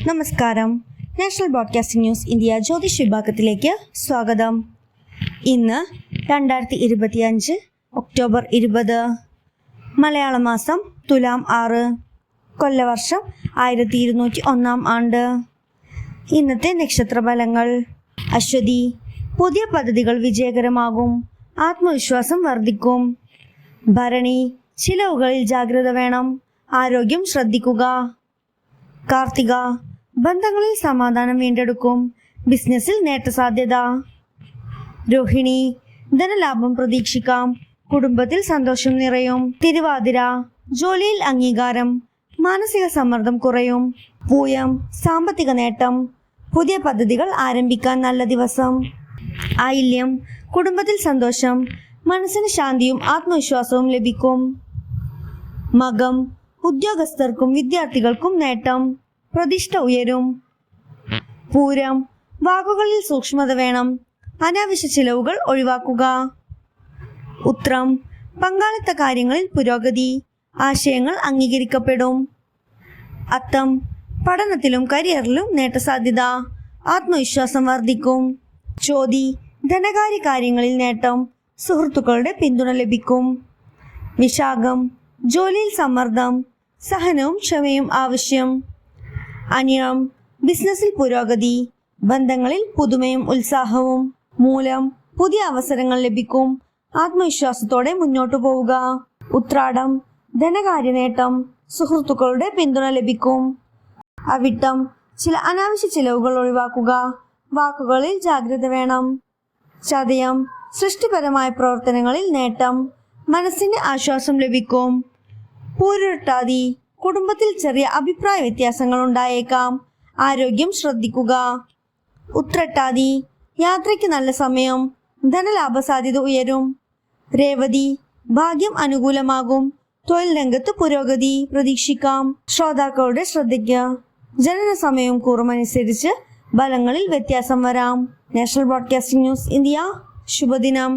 നമസ്കാരം. National broadcasting news India Jyothish വിഭാഗത്തിലേക്ക് സ്വാഗതം. ഇന്ന് 2025 ഒക്ടോബർ 20, മലയാള മാസം തുലാം 6, കൊല്ലവർഷം 1201 ആണ്ട്. ഇന്നത്തെ നക്ഷത്രഫലങ്ങൾ: അശ്വതി, പുതിയ പദ്ധതികൾ വിജയകരമാകും, ആത്മവിശ്വാസം വർദ്ധിക്കും. ഭരണി, ചിലവുകളിൽ ജാഗ്രത വേണം, ആരോഗ്യം ശ്രദ്ധിക്കുക. കാർത്തിക, ബന്ധങ്ങളിൽ സമാധാനം വീണ്ടെടുക്കും, ബിസിനസ്സിൽ നേട്ടസാധ്യത. രോഹിണി, ധനലാഭം പ്രതീക്ഷിക്കാം, കുടുംബത്തിൽ സന്തോഷം നിറയും. തിരുവാതിര, ജോലിയിൽ അംഗീകാരം, മാനസിക സമ്മർദ്ദം കുറയും. പൂയം, സാമ്പത്തിക നേട്ടം, പുതിയ പദ്ധതികൾ ആരംഭിക്കാൻ നല്ല ദിവസം. ആയില്യം, കുടുംബത്തിൽ സന്തോഷം, മനസ്സിന് ശാന്തിയും ആത്മവിശ്വാസവും ലഭിക്കും. മകം, ഉദ്യോഗസ്ഥർക്കും വിദ്യാർത്ഥികൾക്കും നേട്ടം, പ്രതിഷ്ഠ ഉയരും. പൂരം, വാക്കുകളിൽ സൂക്ഷ്മത വേണം, അനാവശ്യ ചിലവുകൾ ഒഴിവാക്കുക. ഉത്രം, പങ്കാളിത്ത കാര്യങ്ങളിൽ പുരോഗതി, ആശയങ്ങൾ അംഗീകരിക്കപ്പെടും. അത്തം, പഠനത്തിലും കരിയറിലും നേട്ടസാധ്യത, ആത്മവിശ്വാസം വർദ്ധിക്കും. ചോതി, ധനകാര്യ കാര്യങ്ങളിൽ നേട്ടം, സുഹൃത്തുക്കളുടെ പിന്തുണ ലഭിക്കും. വിശാഖം, ജോലിയിൽ സമ്മർദ്ദം, സഹനവും ക്ഷമയും ആവശ്യം. അനിഴം, ബിസിനസ്സിൽ പുരോഗതി, ബന്ധങ്ങളിൽ പുതുമയും ഉത്സാഹവും. മൂലം, പുതിയ അവസരങ്ങൾ ലഭിക്കും, ആത്മവിശ്വാസത്തോടെ മുന്നോട്ടു പോവുക. ഉത്രാടം, ധനകാര്യ നേട്ടം, സുഹൃത്തുക്കളുടെ പിന്തുണ ലഭിക്കും. അവിട്ടം, ചില അനാവശ്യ ചിലവുകൾ ഒഴിവാക്കുക, വാക്കുകളിൽ ജാഗ്രത വേണം. ചതയം, സൃഷ്ടിപരമായ പ്രവർത്തനങ്ങളിൽ നേട്ടം, മനസ്സിന് ആശ്വാസം ലഭിക്കും. പൂരുരുട്ടാതി, കുടുംബത്തിൽ ചെറിയ അഭിപ്രായ വ്യത്യാസങ്ങൾ ഉണ്ടായേക്കാം, ആരോഗ്യം ശ്രദ്ധിക്കുക. ഉത്രട്ടാതി, യാത്രയ്ക്ക് നല്ല സമയം, ധനലാഭ സാധ്യത ഉയരും. രേവതി, ഭാഗ്യം അനുകൂലമാകും, തൊഴിൽ രംഗത്ത് പുരോഗതി പ്രതീക്ഷിക്കാം. ശ്രോതാക്കളുടെ ശ്രദ്ധയ്ക്ക്: ജനന സമയവും കൂറുമനുസരിച്ച് ഫലങ്ങളിൽ വ്യത്യാസം വരാം. National broadcasting news India. ശുഭദിനം.